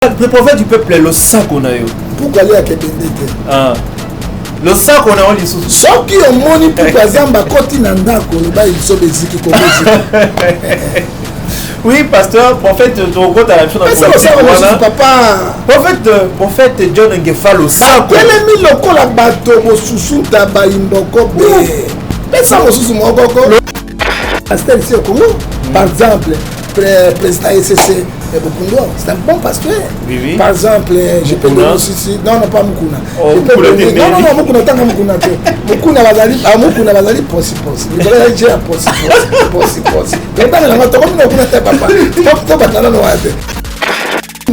Le prophète du peuple, le sac qu'on a eu. Pourquoi aller à Kebendete? Ah. Le sac qu'on a eu, ce qui est moni pour Kazamba, quand il n'a pas il sont des oui, pasteur, prophète, tu rencontres la même chose dans papa. Prophète John Ngefa, le sac. Quel est mis le col à bateau, mon sous tabac, imboko, mais ça, mon sous mon coco. Pasteur ici au Congo, par exemple, président SCC. C'est un bon pasteur. Oui, oui. Par exemple, je peux donner aussi. Non, non, pas Mukuna. Oh, non, Mukuna, tant que Mukuna. Mukuna Bazali, possible. Il va dire possible.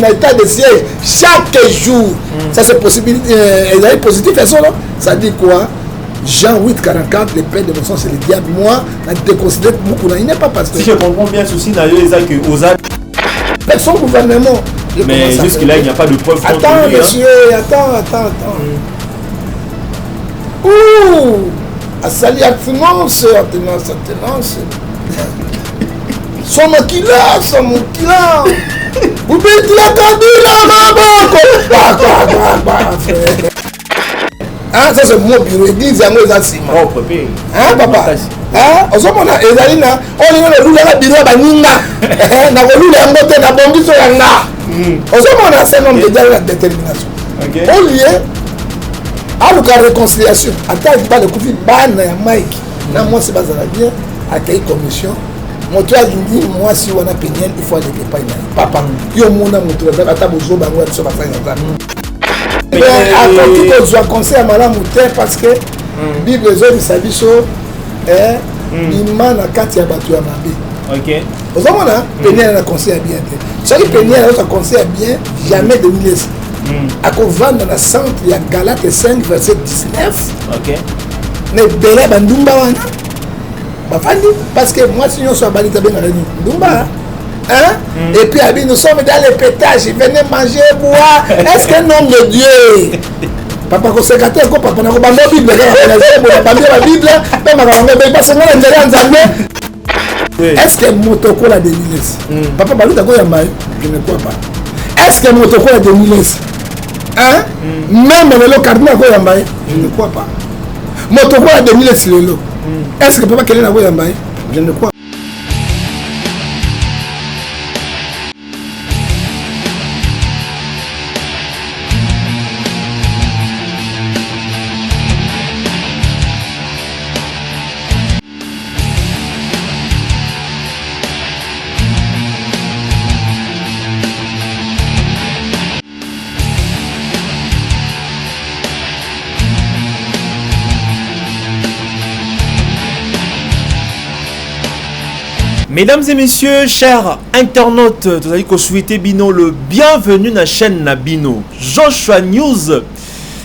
État de siège chaque jour. Ça, c'est possible. Ils positif. Ça dit quoi? Jean 8,44, le père de mon sang, c'est le diable. Moi, je déconsidère Mukuna. Il n'est pas pasteur. Si je comprends bien, ceci n'a eu les que aux son gouvernement. Mais jusque-là, il n'y a pas de preuve. Attends, monsieur, attends. Ouh! Assali attenance. Son maquillage. Vous mettez la cabine là, ah, ça c'est mon bureau, église à moi, c'est propre pays. Hein, papa? Hein? On s'en va à Ezalina, on est dans le bureau à Baninga. Na volule en botte na bombi sur yanga. On s'en va à un homme de la détermination. Au lieu, à la réconciliation, attends, il va le couper, ban na Mike. Na moi c'est bazala bien, accueil commission. Mon toit dit, moi si on a péniel, il faut aller pas papa. Yo mona mon toit, ata bozo bango sur la fin de mais après tout je conseille à madame Mouter parce que Bible zone sabiso bima na kati ya batu ya mabe. OK. Ozomona péniel na conseil bien. Ça qui péniel na conseil bien jamais de laisser. À vendre dans la centre il y a Galates 5 verset 19. OK. Mais bela bandumba wana. Ba fandi parce que moi si on soit balita ben na ndumba. Hein? Et puis nous sommes dans les pétages, venez manger, boire. Est-ce qu'un homme de Dieu? Papa, quand c'est gâté, papa, n'a pas de Bible, la Bible, est-ce que motoko la démiles? Papa, baluta ko yamba, je ne crois pas. Est-ce que motoko la démiles? Hein? Même le cardinal ko yamba, je ne crois pas. Motoko la démiles lelo. Est-ce que papa quel est la ko yamba? Je ne crois pas. Mesdames et messieurs, chers internautes, vous allez souhaiter Bino le bienvenue dans la chaîne Nabino Joshua News.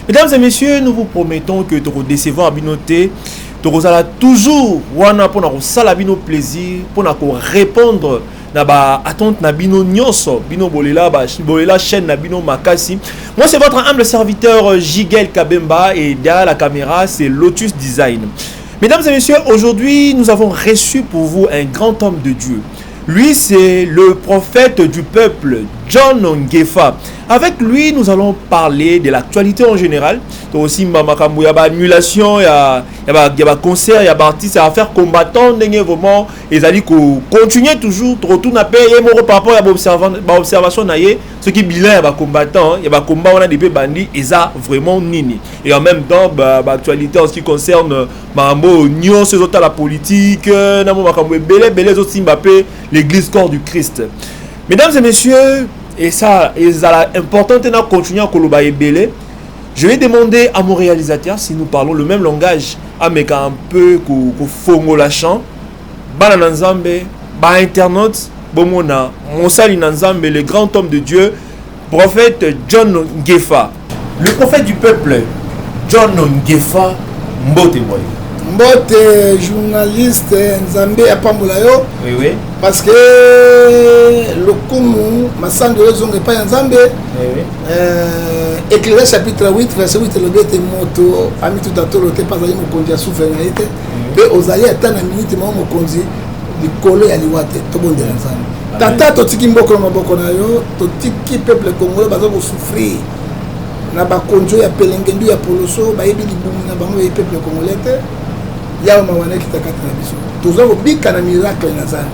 Mesdames et messieurs, nous vous promettons que nous décevons à Binoté. Nous allons toujours pour nous Bino plaisir, pour nous répondre à attente Nabino Nyonso, Bino Bolela, Bolela chaîne Nabino Makasi. Moi c'est votre humble serviteur Jigel Kabemba et derrière la caméra c'est Lotus Design. Mesdames et messieurs, aujourd'hui, nous avons reçu pour vous un grand homme de Dieu. Lui, c'est le prophète du peuple, John Ngefa. Avec lui, nous allons parler de l'actualité en général. Donc aussi, il y a annulation, il y a concert, il y a artistes, il y a affaires combattants, vraiment, ils allaient continuer toujours, retourner à paix, par rapport à l'observation, ce qui est bilan, il y a combattants, il y a combat, on a des bandits, et ça, vraiment, nini. Et en même temps, l'actualité en ce qui concerne la politique, l'église corps du Christ. Mesdames et messieurs, et ça, c'est important de continuer à Koloba et Belé. Je vais demander à mon réalisateur si nous parlons le même langage, à un peu Fongo la chant, Bananzambe, internaute, Bomona, Monsali Nanzambe, le grand homme de Dieu, prophète John Ngefa. Le prophète du peuple, John Ngefa, Mbote Moye. Mbote, journaliste, Nzambe Apambulayo. Oui, oui. Parce que le Kumu, ma sang de raison n'est pas Nzambe. Oui. Éclairé chapitre 8, verset 8, le bête moto, ami tout à tout, le pas allé me conduire à souffrir. Et aux alliés, à tant minute, moi, me conduire. likolo ya liwate tobondela nzambe tata totiki mboko na maboko na yo totiki peuple congolais baza kosouffrir na bakonzo ya pelengendu ya poloso bayebi libumu na bango ya peuple congolais te yawa mawana ekitaka te na biso toza kobika na miracle na nzambe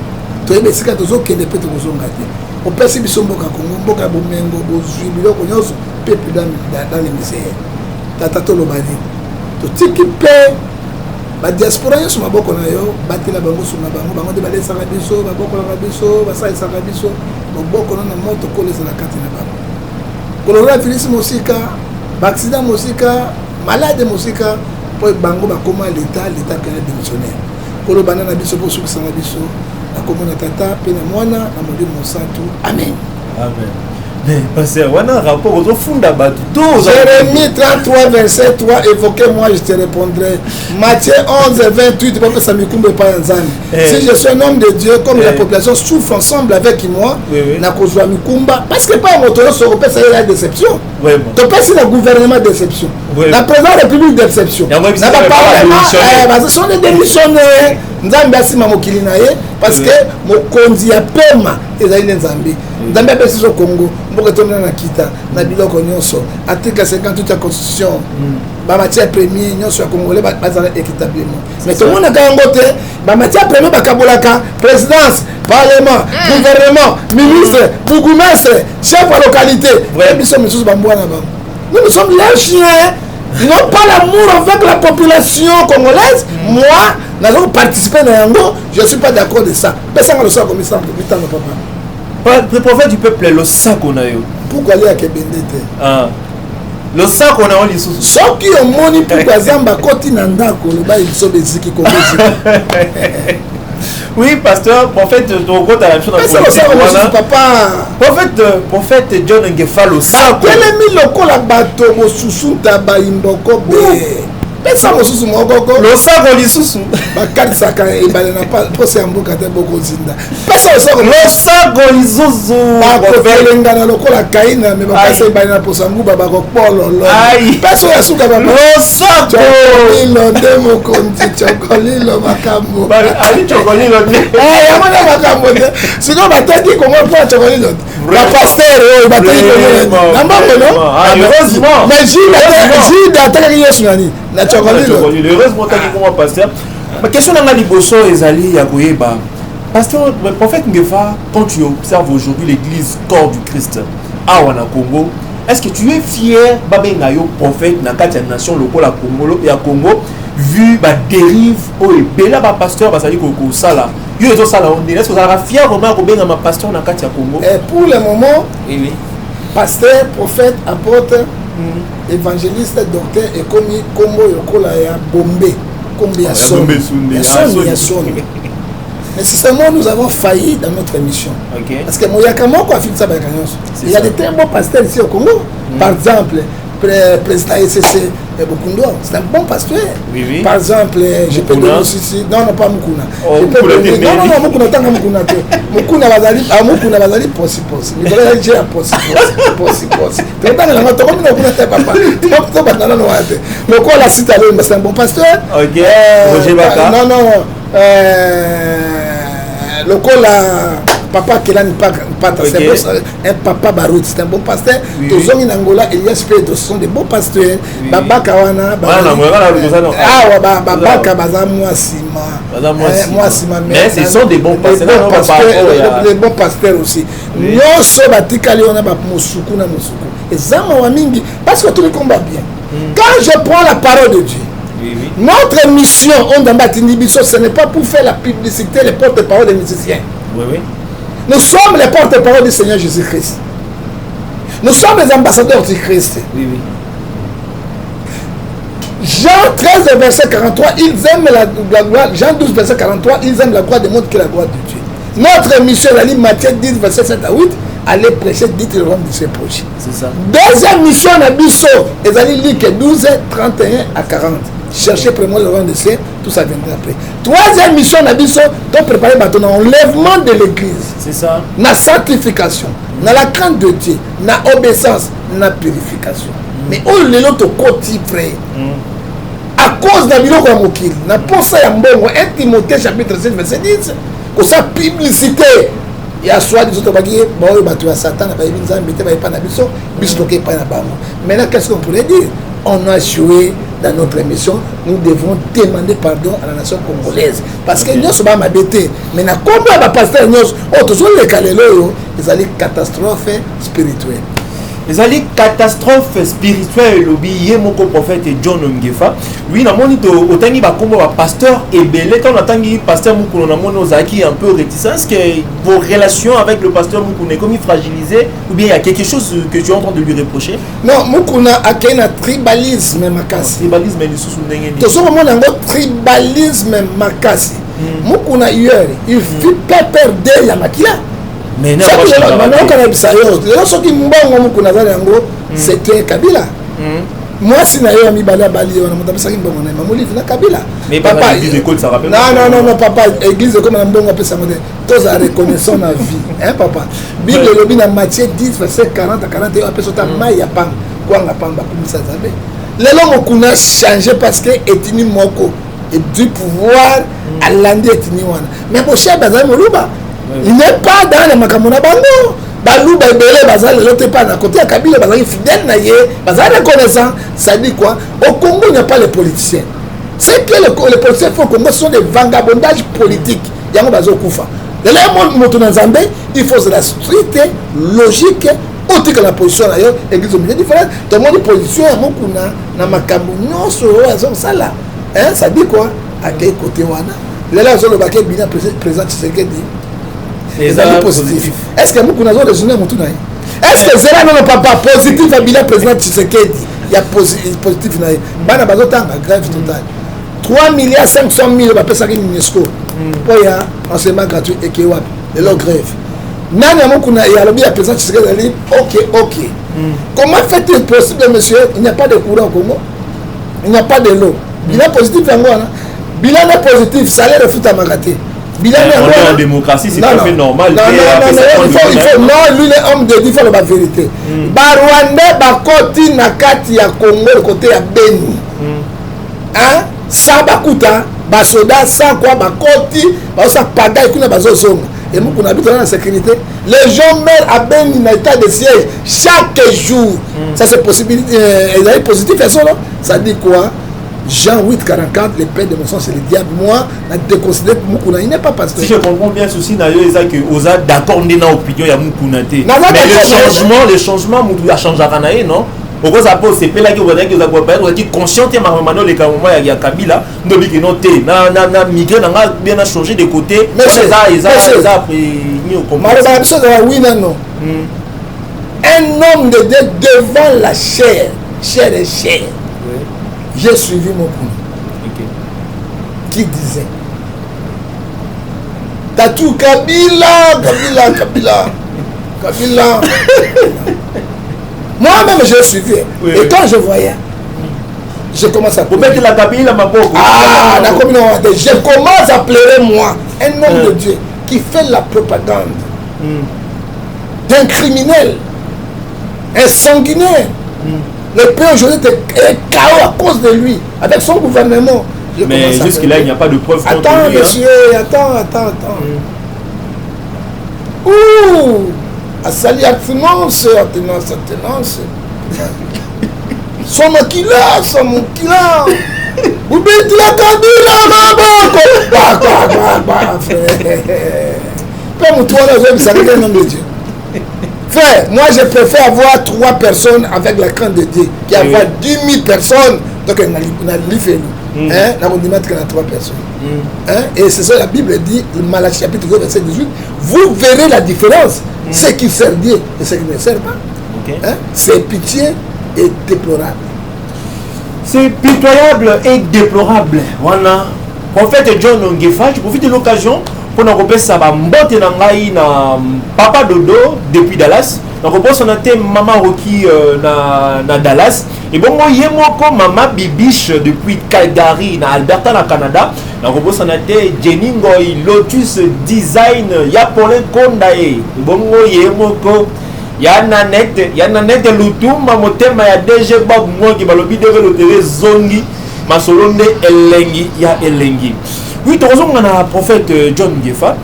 toyebi esika tozokende mpe tokozonga te opesi biso mboka kongo mboka ya bomengo bozwi biloko nyonso peuple dans les misères tata toloba nini totiki mpe badiaspora nyonso maboko na yo batela bango suna bango nde balesaka biso babokolaka biso basalisaka biso maboko na moto kolesala kati na bango kolola filisi mosika baaccident mosika malade mosika mpo bango bakoma l'état kena démissionnaire kolobana na biso mpo sukisanga biso nakomona tata mpe na mwana na molimo mosantu amen. Mais pasteur, on a un rapport au fond d'Abatou. Jérémie 33, verset 3, évoquez-moi, je te répondrai. Matthieu 11, 28, pour que ça me couvre pas en zane. Si je suis un homme de Dieu, comme la population souffre ensemble avec moi, na kozwa mikumba, parce que pas mon tour sur ça y a déception. Tu peux c'est le gouvernement déception. La présidente de la République déception. N'a pas parlé, ce sont des démissionnaires. Nzambe asima mokili na ye parce que mokonzi ya pema ezali ne nzambe nzambe apesi so Congo mboka tomona na kita na biloko nyonso article 58 ya constitution ba matière premier nyonso ya congolais bazala équitablement mais tout le monde ka yango te ba matière premier bakabolaka présidence parlement gouvernement ministre bourgmestre chef de localité biso misusu bambwana bango nous sommes les chiens. Ils n'ont pas l'amour avec la population congolaise. Moi, nous avons participé à Yango. Je ne suis pas d'accord de ça. Personne ne le sait comme ça. Le prophète du peuple est le sac qu'on a eu. Pourquoi aller à Kebendete? Le sac qu'on a eu. Ceux qui ont moni pour Gazamba, Koti Nandako, le bail, ils sont des ziki comme oui, pasteur, prophète, ton compte à la chose prophète John Ngefalo, ça. Quel est mis le col à bateau, au sous tabac, imboko, pesa mosusu moko losako lisusu bakatisaka ebale na posa ya mboka te bokozinda pesa losako lisusu bakotelengana lokola kaina me bapesa ebale na posa nguba bakopololo pesa ya suka losako ilo nde mokonzi chokolilo makambo ali chokolilo yamona makambo te siko bataki kongo mpo ya chokolilo bapaster oyo bataki kongo na mbongo no mais jida atakaki yesu nani na chokolilo heureusement taki kongo pasteur ma question nanga liboso ezali ya koyeba pasteur le prophète Ngefa quand tu observes aujourd'hui l'église corps du Christ awa na Congo est-ce que tu es fier babenga yo prophète na kati ya nation lokola Congo ya Congo vu ba dérive oyo bela ba pasteur basali ko sala yo ezo sala on est-ce que ça va fier vraiment ko benga ma pasteur na kati ya Congo et pour le moment oui pasteur prophète apôtre évangéliste docteur et comme combo yokola ya bombe kombi ya son mais sincèrement nous avons failli dans notre émission parce que moyaka moko a fixé ba kanyos il y a des très bons pasteurs ici au Congo par exemple président ECC Bokundo, c'est un bon pasteur. Oui, oui. Par exemple, je peux donner aussi. Non, non, pas Mukuna. Je peux donner. Non, non, Mukuna, tant que Mukuna. Mukuna Bazali, possible. Nicolas Adjé a possible. Tu entends la moto, comme Mukuna, t'es papa. Tu vas pas dans la noix. Mais quoi, la cité, c'est un bon pasteur. Ok. Roger Baka. Non, non. Le col papa Kelani Pata, c'est un papa Baroud, c'est un bon pasteur. Tous en Angola, il y a ce sont des bons pasteurs. Baba Kawana, Baba Kabaza, moi Sima, mais ce sont des bons pasteurs. Les bons pasteurs aussi. Nous sommes à Tikali, on a Moussoukou, et Zama Wamingi, parce que tout le combat bien. Quand je prends la parole de Dieu, notre mission, ce n'est pas pour faire la publicité, les porte-parole des musiciens. Nous sommes les porte-parole du Seigneur Jésus-Christ. Nous sommes les ambassadeurs du Christ. Jean 13, verset 43, ils aiment la gloire. Jean 12, verset 43, ils aiment la gloire du monde que la gloire de Dieu. Notre mission, la ligne Matthieu 10, verset 7 à 8, allez prêcher, dites le royaume de ses proches. C'est ça. Deuxième mission, la Bisso, et allez lire 12, 31 à 40. Cherchez premièrement le royaume de Dieu, tout ça viendra après. Troisième mission, la Bisso, de préparer maintenant l'enlèvement de l'église. C'est ça. La sanctification, la crainte de Dieu, la obéissance, la purification. Mais où les autres côtés frère? À cause de biloko ya mokili, na posa ya mbongo, 1 Timothée chapitre 7 verset 10. ça publicité ya soit des autres baki bon ba tu Satan ba binza mbete ba pas na biso biso ke pas na bango. Maintenant qu'est-ce qu'on pourrait dire? On a joué dans notre émission, nous devons demander pardon à la nation congolaise parce que nous sommes ma bêté. Maintenant comment va passer nous autres les kalelo ils allaient catastrophe spirituelle. Les alliés catastrophe spirituelle lobby yemoko prophète John Ngefa. Oui, na moni to otangi ba kombo ba pasteur ebele quand otangi pasteur Mukuna na moni ozaki un peu réticent que vos relations avec le pasteur Mukuna est comme fragilisé ou bien il y a quelque chose que tu es en train de lui reprocher? Non, Mukuna a un tribalisme makasi. Tribalisme ni sous ndenge ni. To so mo nango tribalisme makasi. Mukuna hier, il fit pas perdre la makila. Mais non, c'était Kabila. Moi, si je suis Kabila, mais papa, l'église d'école, ça rappelle. Non, papa, l'église d'école, ça tous à reconnaissance la vie. Hein, papa? Bible, le Bible, Matthieu 10, verset 40 à 41, après ça, Maïa Pam, quoi, la Pam, ça savait. Les langues ont changé parce que Etini Moko et du pouvoir à l'Andi Etini Wana. Mais pour cher Bazar Moluba, il n'est pas dans les Makamona Bango. Balou Babele Bazar, l'autre pas à côté à Kabila, Bazar fidèle naïe, Bazar reconnaissant. Ça dit quoi? Au Congo, il n'y a pas les politiciens. C'est que les politiciens au Congo sont des vagabondages politiques. Il y a un Bazar Koufa. De là, il faut de la stricte logique. Autre que la position d'ailleurs, l'église est différente. Tout le monde est position à mon kuna, na makambo non sur ça là. Hein, ça dit quoi? À quel côté wana? Là, sur le baquet bien présent Tshisekedi. Les amis positifs. Est-ce que mon kuna zo résonner mon tour? Est-ce que c'est là non papa positif à bilan président Tshisekedi? Il y a positif naïe. Bana bazotanga grève totale. 3 milliards 500 000 ba pesa ki UNESCO. Pour ya enseignement gratuit et qui wapi? De leur grève. Nani amokuna et alors bien président Tshisekedi ok. Comment fait-il possible monsieur, il n'y a pas de courant au Congo? Il n'y a pas de l'eau. Bilan positif yangoana. Bilan positif, salaire de foot à magaté. Bilan en démocratie, c'est tout à fait normal. Non, lui il est homme de Dieu, il faut la vérité. Barwanda bakoti na kati ya Congo le côté ya Beni. Hein? Sabakuta basoda sans quoi bakoti, basa pagaille kuna bazozonga. Et nous, on habite dans la sécurité. Les gens meurent à Beni dans l'état de siège chaque jour. Ça, c'est possible. Et positif, ça dit quoi? Jean 8, 44, les pères de mon sang, c'est le diable. Moi, je déconsidère que Mukuna, il n'est pas pasteur. Si je comprends bien, ceci n'a pas que Oza d'accord dans l'opinion de Mukuna. Mais le changement, Mukuna change à Kanaï, non? Pourquoi ça pose ces là qui vont être conscient que maintenant les moments il y a Kabila nous dit que non té na migré n'a bien changé de côté mais ça un homme de Dieu devant la chair et chair. J'ai suivi mon coup qui disait Tatou Kabila. Moi-même, je suivi. Oui, et quand je voyais, je commence à pleurer. Vous mettez la Kabila, ma pauvre. Ah, la communauté. Je commence à pleurer, moi. Un homme de Dieu qui fait la propagande d'un criminel, un sanguinaire. Le pays aujourd'hui est chaos à cause de lui, avec son gouvernement. Mais jusque-là, il n'y a pas de preuve contre lui. Attends, monsieur, attends. Ouh! Asali attenance. Son maquillage. Vous mettez la Kabila, frère, moi je préfère avoir 3 personnes avec la crainte de Dieu qui avoir 10 000 personnes. Donc on a livré nous. On dit qu'il y a 3 personnes. Et c'est ça la Bible dit, Malachie chapitre 2 verset 18, vous verrez la différence. Ce qui sert Dieu et ce qui ne sert pas. C'est pitié et déplorable. C'est pitoyable et déplorable. Voilà. Prophète John Ngefa, je profite de l'occasion pour nous repérer ça. Mbote nangai na Papa Dodo depuis Dallas. Donc on pense on a été Maman Rocky na Dallas. Et bon moi yemoko Maman Bibiche depuis Calgary na Alberta na Canada. Donc on pense on a été Jenny Ngoy Lotus Design ya Paulin Kondae. Bon moi yemoko ya Nanette Lutumba motema ya DG Bob moi qui balobi devait le télé zongi masolonde elengi ya elengi. Oui, tu as prophète John Ngefa.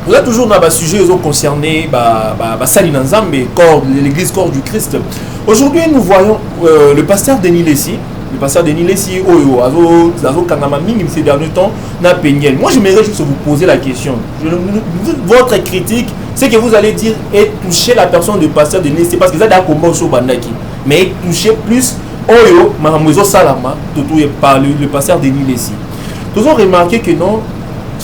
vous êtes toujours dans le sujet concerné Salina Nzambe, l'église corps du Christ. Aujourd'hui, nous voyons le pasteur Denis Lessi. Le pasteur Denis Lessi, ces derniers temps, n'a Péniel. Moi, j'aimerais juste vous poser la question. Votre critique, c'est que vous allez dire et toucher la personne du pasteur Denis Lessi, parce que ça a combat sur Bandaki. Mais toucher plus Oyo, Mahamozo Salama, par le pasteur Denis Lessi. Nous avons remarqué que non,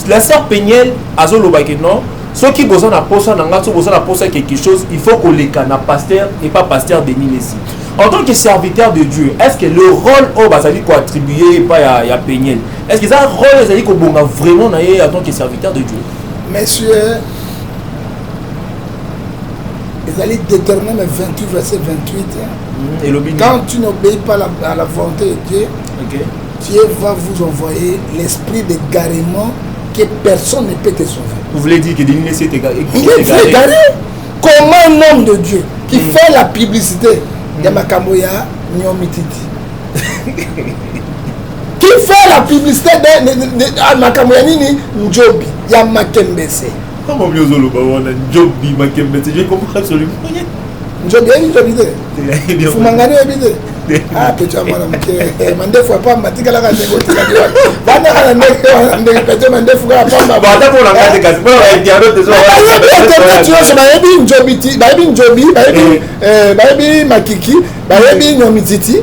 la sœur Péniel, Azoloba que non, ceux qui besoin de quelque chose, il faut qu'on les canne pasteur et pas pasteur Denis Lessi. En tant que serviteur de Dieu, est-ce que le rôle au Basali qu'on attribué pas à Péniel, est-ce que ça rôle Basali qu'on a vraiment en tant que serviteur de Dieu? Messieurs, ils allaient déterminer 28 verset 28. Quand tu n'obéis pas à la volonté de Dieu, Dieu va vous envoyer l'esprit d'égarement que personne ne peut te sauver. Vous voulez dire que Denis Lessi est égaré? Il est égaré. Comment un homme de Dieu qui fait la publicité de Makamoya Nyomititi qui fait la publicité de Makamoya Nini Njobi Yamakembese. Comment mieux Njobi Makembese? Je comprends absolument. Njobi est Fumangani est ah, petit à moi, mandé fois pas matika la gâte de la bana ala ndeke petit mandé fois pas ma bata pour la gâte gas moi il y a d'autres choses baebi njobi baebi makiki baebi nyomititi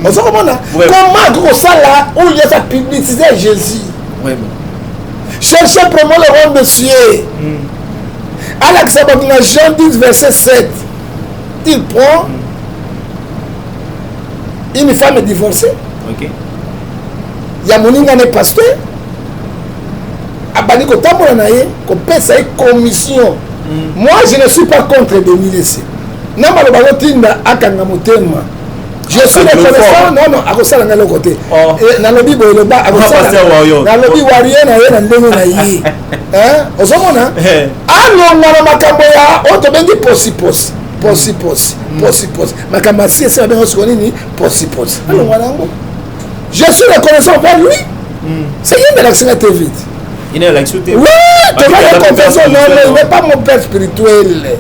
on se comprend comment gros ça là où il y a sa publicité Jésus cherchez vraiment le rôle de Dieu Alex Abadina Jean 10 verset 7 il prend une femme est divorcée. Ok. Il y a mon ingane pasteur. Abani ko tambola na ye ko pesa une commission. Moi je ne suis pas contre Denis Lessi. Na malo ba tinda akanga motema. Je suis reconnaissant non akosala na le côté. Na lobi boyo ba akosala. Na lobi warrier na ye na ndenge na ye. Ozomona? Alo ngala makambo ya otobengi posi. Makamasi et ça bien reçu ni posi. Alors je suis reconnaissant envers lui. C'est une élection très vite. Il est l'élection. Oui, tu vas le confesser. Non, il n'est pas mon père spirituel.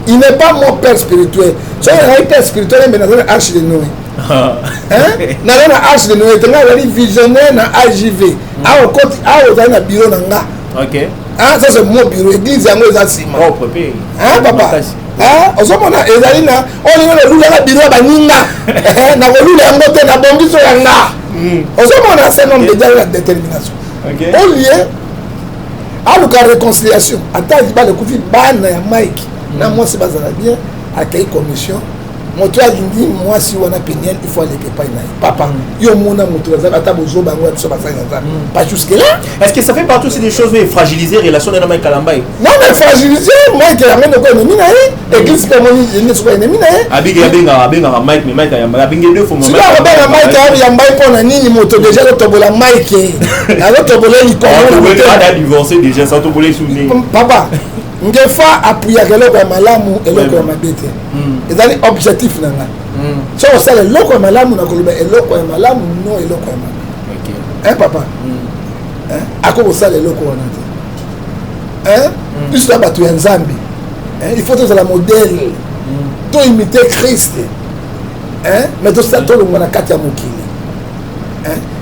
Il n'est pas mon père spirituel. C'est un père spirituel mais dans l'arche de Noé. Dans l'arche de Noé, tu as un visionnaire dans AJV. Ah, au côté, ah, au bureau nanga. OK. Ah, ça c'est mon bureau. Église yango eza sima. Propre pays. Ah, papa. Ah, ozomona ezali na olinga le lula la bureau baninga. Na ko lula yango te na bongiso yanga. Ozomona c'est un homme de la détermination. OK. Au lieu à la réconciliation, attends, ba le kufi bana ya Mike. Na moi c'est bazala bien accueil commission. Moto alingi moi si wana Péniel il faut aller pas na papa yo mona moto za ata bozo bango ya biso basanga za pas jusque là. Est-ce que ça fait partie aussi des choses qui fragiliser relation na Mike Kalambai? Non mais fragiliser moi qui amène ko ennemi na église pas moni ne soit ennemi na abigi abenga Mike mais Mike ya abingi deux fois Mike. Si la ba Mike ya Mike pona nini moto déjà le tobola Mike. Alors tobola il comment on a divorcé déjà sans toboler souvenir. Papa ngefa appuya keloko ya malamu eloko ya mabete ezali objectif nanga so osala eloko ya malamu na koloba eloko ya malamu no eloko ya mabe papa ako kosala eloko wana te biso na bato ya nzambe il faut tozala modèle to imiter Christ mais tosala tolongwa na kati ya mokili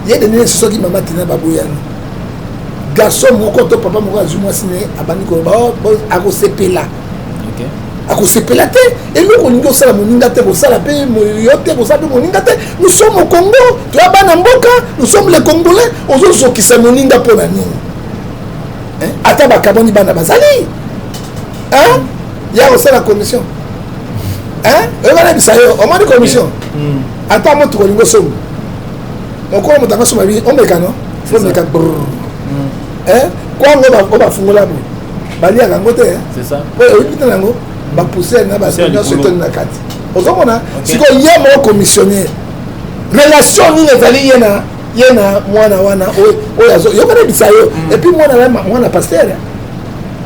ye denene soki mama tina baboyana garçon moko to papa moko azwi mwasi ne abandi koloba akosepela akosepela te eloko olingi osala moninga te kosala mpe yo te kosala mpe moninga te nous sommes au Congo toya bana mboka nous sommes les Congolais ozozokisa moninga mpo na nini ata bakaboni bana bazali ya kosala commission oyebana bisa yo omoni commission ata moto kolingi osomba mokolo moto angasomba bi omeka no omeka kwango bafungola bo baliaka yango te oyebita nango bapoussière na baso etoni na kati ozomona sikoyo ye moko commissionnaire relation nini ezali ye na mwana wana oyo yokana bisa yo epuis mwana pasteur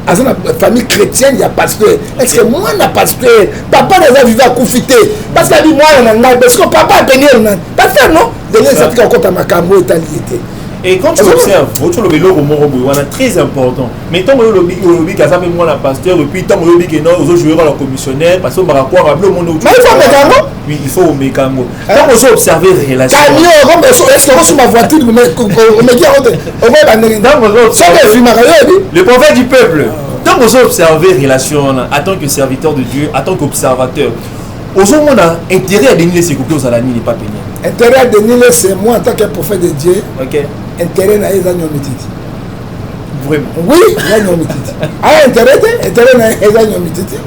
aza na famille chrétienne ya pasteur est-ce que mwana pasteur papa naza vive akufi te parce abi mwana na ngai parce que papa apeniel nani pasteur non denie esatika kokota makambo etali ye te Et quand tu observes, le vélo très important. Mais tant que le lobby qui a ça même moi la pasteur et puis tant que le lobby qui est non aux joueurs à la commissionnaire parce que on va quoi le monde. Mais il faut mécano. Oui, il faut mécano. Tant qu'on observer les relations. Camion, est-ce que sur ma voiture on me dit le prophète du peuple. Tant qu'on observer les relations en tant que serviteur de Dieu, en tant qu'observateur. Aujourd'hui, on a intérêt à dénier ces couples aux alani n'est pas peignant. Intérêt à dénier, c'est moi en tant que prophète de Dieu. Ok. Intérêt à les agneaux mititi. Vraiment. Oui, les agneaux mititi. Ah, intérêt à les agneaux mititi.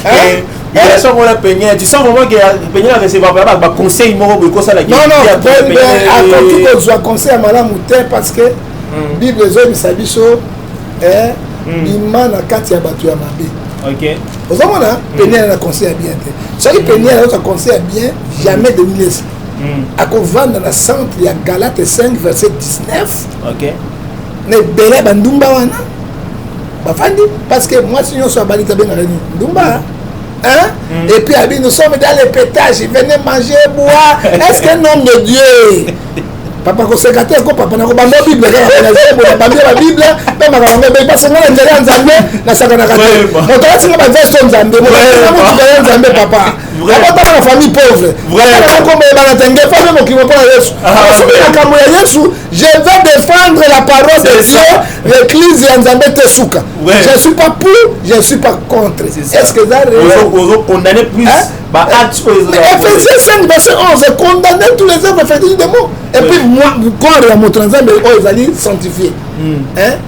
On a peigné. Tu sens vraiment que peigné a recevoir un conseil moral de ça la non, à quand tu conseil à madame Mouter parce que Bible les hommes sabiso bima na kati ya batu ya mabe. OK. Aux hommes là, peigné na conseil bien. Ce qui peigné na conseil bien, jamais de milles. À qu'on vend dans la centre, il y a Galates 5 verset 19. OK. Ne bele bandumba wana. Bafandi parce que moi si on soit balita ben na ndumba. Hein? Et puis nous sommes dans les pétages, venez manger, boire. Est-ce qu'un homme de Dieu papa consécrateur ko papa na ko bamba Bible la Bible pe makanga be parce que na ndela nzambe na saka na kati moto atinga ba verse nzambe moto atinga nzambe papa papa na famille pauvre vraiment comme ba natenge fa même qui répond à Yesu na kamo ya Yesu je vais défendre la parole de Dieu l'église ya nzambe te suka je suis pas pour je suis pas contre est-ce que ça vous condamnez plus Ephésiens 5 verset 11 condamner tous les œuvres faites des mots et puis moi corps ya moto nzambe o ezali sanctifié hein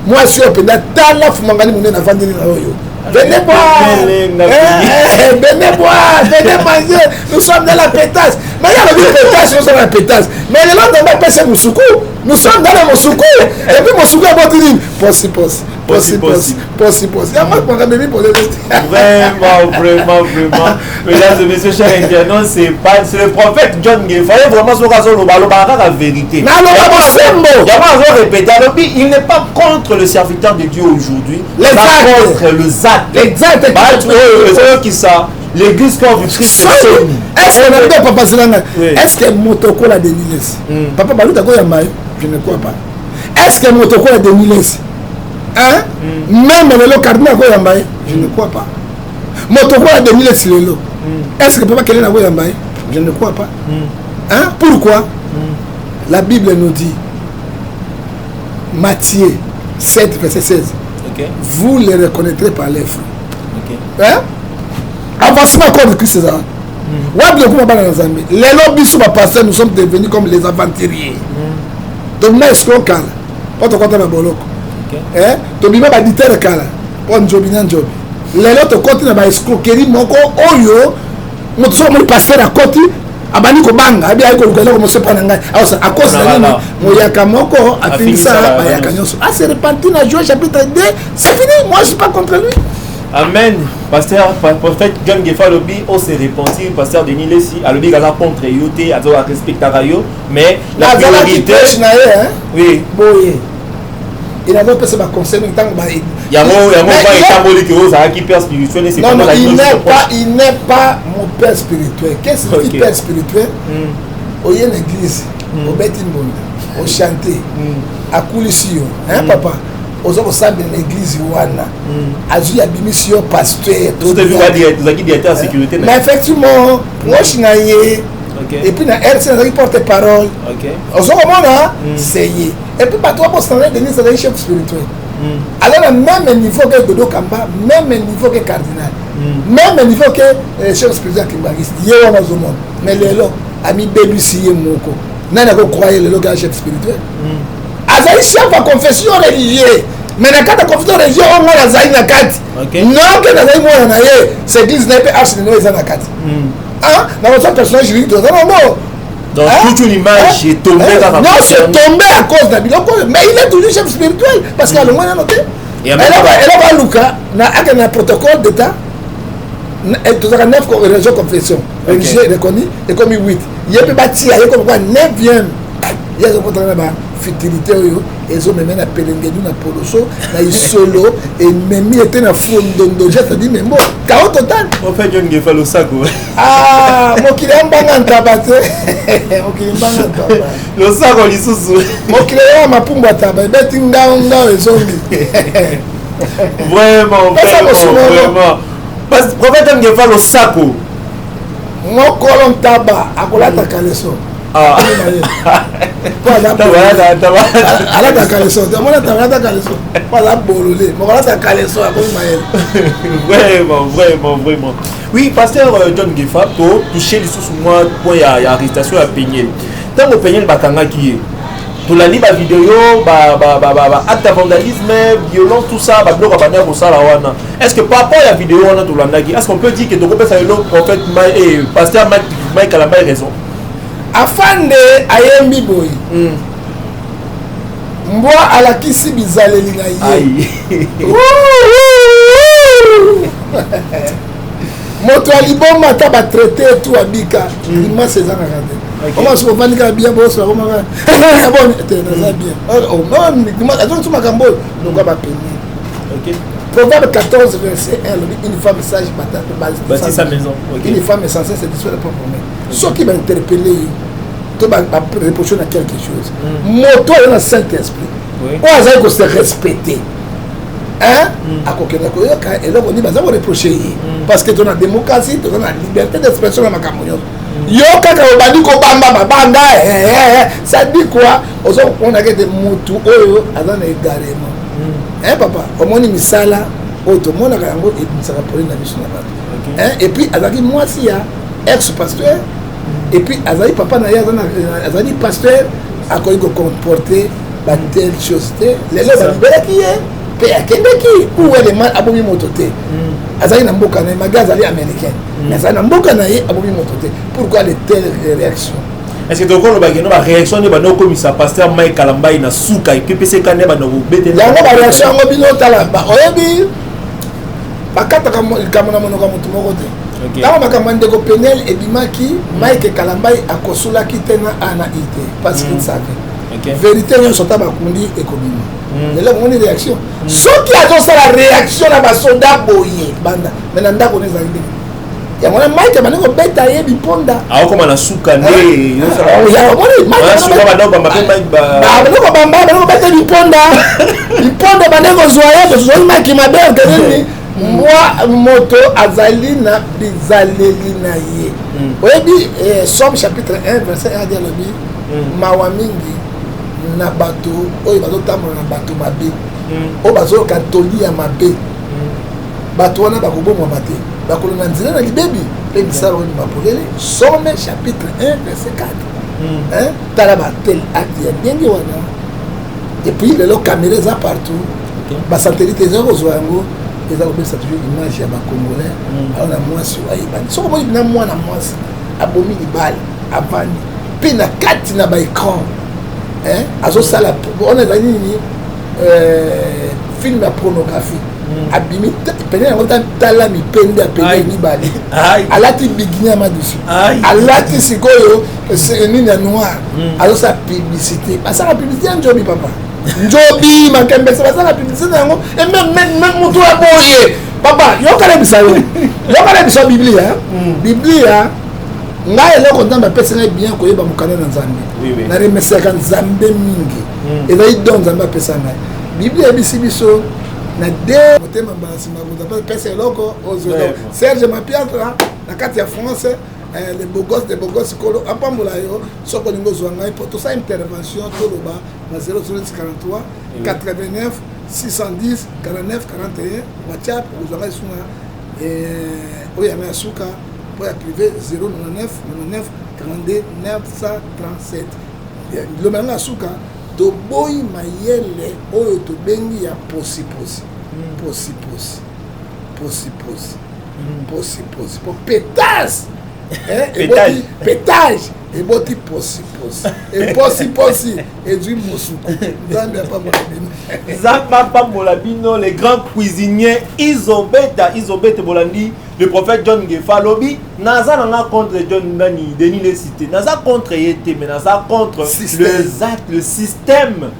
moi je suis open tala fumangani munene avandeli na oyo venez boire venez boire venez manger nous sommes dans la pétasse mais il y a la pétasse nous sommes dans la pétasse mais le lendemain passer Moussoukou nous sommes dans le Moussoukou et puis Moussoukou a battu possi il y a moi pour ramener pour les vraiment mesdames et messieurs chers internautes c'est le prophète John Gay fallait vraiment se raser le ballon la vérité il n'est pas contre le serviteur de Dieu aujourd'hui contre le ZAC exact qui ça l'église quand vous Christ est-ce que motoko la déniles papa baluta ko ya mayo je ne crois pas est-ce que motoko la déniles hein même le cardinal ko ya mayo je ne crois pas motoko la déniles lelo est-ce que papa kelena ko ya mayo je ne crois pas hein pourquoi la Bible nous dit Matthieu 7 verset 16 vous les reconnaîtrez par les fruits hein avancement corps de Christ ça les lobbies sur ma pasteur nous sommes devenus comme les aventuriers donc là est-ce qu'on cale pas te compter ma boloko hein to bima ba ditere kala on jobi nan jobi les autres côté na ba escroquerie moko oyo moto so mo passer à côté abani ko banga abi ay ko ko mo se prendre ngai alors à cause de nini moyaka moko a fini ça ba yaka nyoso a se repentir na Joël chapitre 2 c'est fini moi je suis pas contre lui. Amen. Pasteur, prophète John Gefalobi, on s'est repenti, pasteur Denis Lessi, à l'objet à contre Yoté, à respecter Rayo, mais la priorité. Oui. Il a pas passé ma conseil, il y a qui père spirituel. Non, il n'est pas mon père spirituel. Qu'est-ce que c'est père spirituel? Au y a l'église, au bêtine monde, au chanter, à Koulisio, hein papa? Aux autres salles de l'église Wana, Azu Abimisio, pasteur. Vous avez vu directeur en sécurité. Mais effectivement, moi je suis naïe. Et puis, RC porte-parole. Aux autres moments, c'est y. Et puis, pas toi, pour s'en aller, c'est un chef spirituel. Alors, même niveau que Dodo Kamba, même niveau que cardinal, même niveau que chef spirituel Kimbariste, il y a un monde. Mais les lots, ami Bélusi et Moko, n'a pas croyé le local chef spirituel. Azali chef à confession religieuse. Mais dans la confession religieuse, on a Azali Nakati. Non, que Azali Moya Naye, c'est 19 H de Noé Zanakati. Ah, dans votre personnage juridique, non. Donc toute une image est tombée dans la non, c'est tombé à cause d'Abiloko. Mais il est toujours chef spirituel. Parce qu'il y a le moins noté. Elle a Luca, un protocole d'État. Tu as 9 régions confession. Religieux reconnu et comme 8. Il y a plus bâti, il y a comme quoi 9e. il y a des futilité ils ont même appelé na poloso na isolo et même était na fondondo j'ai dit mais bon chaos total on fait John Gefa le sac ah mo kilamba ntabate mo kilamba ntabate le sac on lisusu mo kilamba mapumba tabate beti ngao ezongi vraiment parce que prophète John Gefa le sac mo kolon taba akolata kaleso ah alata kaleso amona tabata kaleso pas bololé mo kolata kaleso akomi mayele vraiment oui pasteur John Gefa pour toucher les sous moi point ya arrestation à Peñel tant que Peñel bakanga qui tout la libre vidéo acte de vandalisme violence tout ça ba bloc abana ko sala wana est-ce que par rapport à la vidéo on tout landaki est-ce qu'on peut dire que to kopesa le prophète pasteur Mike Kalamba raison afin de ayembi boy mbwa alakisi bizaleli na ye moto aliboma ata batraité etu abika limasi ezangaka te omasi kovanika bien boso akomaka bon te naza bien azongisu makambo oyo longa bapeni Proverbe 14 verset 1 une femme sage bâtit sa maison une femme censée se dissoudre propre main ceux qui interpellé to reprocher na quelque chose moto na Saint-Esprit o azali ko se respecter akokenda koyoka eloko ni baza koreproche ye parce que tona démocratie tona liberté d'expression na makambo nyonso yo kaka obandi kobamba babanda ça dit quoi ozo konaka ete motu oyo aza na égarement papa omoni misala oyo tomonaka yango ebimisaka pole na biso na bato et puis azalaki mwasi ya ex pasteur et puis azali papa na ye azali pasteur akoki kocomporte batelle chose te lelo balibelaki ye mpe akendeki ou elema abomi moto te azali na mboka na ye magi azali américain mais azali na mboka na ye abomi moto te pourquoi de telle réaction est-ce que tokolobaki no baréaction nde banda okomisa pasteur Mike Kalamba na suka epepeseka nde banda kobetela yango baréaction yango bino otala oyebi bakataka likambo na monoko ya motu moko te ntango makambo ya ndeko Peñel ebimaki Mike Kalamba akosulaki te na ana i te parce qu'il savait vérité nyonso ta bakundi ekobima lelo moni réaction soki azosala réaction na basoda boye banda me na ndako na ezali ndenge yango na Mike bandi kobeta ye biponda aokoma na suka nde bandi kobeta biponda bandi kozwa ye tozozoli Mike mabe akenini mwa moto azali na bizaleli na ye oyebi Somme chapitre 1 verset 1 adi alobi mawa mingi na bato oyo bazotambola na bato mabe oyo bazoyoka toli ya mabe bato wana bakobomwama te bakolonga nzela na libebi mpe misala oyo bapolele Somme chapitre 1 verset 4 tala batel acte ya ndenge wana epuis lelo kamera eza partout basatelite eza kozwa yango eza kopesa toujours image ya bacongolais ayo na mwasi ayebani soko omoni na mwana mwasi abomi libala avandi mpe na kati na baécran azosala ona ezali nini film ya pornographie abimi pene yango tala mipende apende mibale alati bikini ya madusu alati sikoyo nini ya noir azosala publicité basala publicité ya njobi papa njobi makembese basala publicité na yango ememe moto ya boye papa yokala bisa biblia ngai eloko nzambe apesi ngai bien koyeba mokanda na nzambe naremesaka nzambe mingi ezali don nzambe apesa ngai biblia ebisi biso na de motema basima pesa eloko ozwelo Serge Mapiatra na kati ya France les beaux gosses kolo apambola yo soko lingo ozwa ngai po tosala intervention toloba na 0043 89 610 49 41 whatsapp ozwa ngai sunga oyo yanga ya suka pour la privé 099 99 42 937 le manga suka to boy mayele oyo to bengi ya posi pour pétage pétage et boti posi et du mosuku Zamba Pambola Bino les grands cuisiniers Izobeta Bolandi le prophète John Gefa Lobby, naza nanga contre John Nani, Denis les cités, naza contre Yete, mais naza contre le système.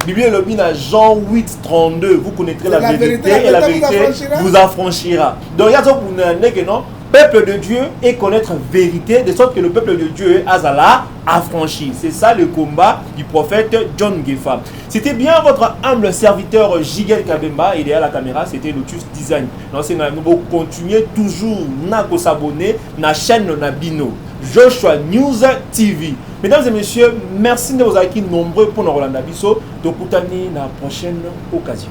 Bible Lobby na Jean 8, 32, vous connaîtrez la vérité et la vérité vous affranchira. Donc il y a ça pour non, peuple de Dieu et connaître la vérité, de sorte que le peuple de Dieu est azala affranchi. C'est ça le combat du prophète John Gefa. C'était bien votre humble serviteur Jigel Kabemba, et derrière la caméra c'était Lotus Design. Donc c'est nous continuer toujours à s'abonner à la chaîne Nabino Joshua News TV. Mesdames et messieurs, merci de vous avoir été nombreux pour nous Rolanda Bisso. Donc, pour la prochaine occasion.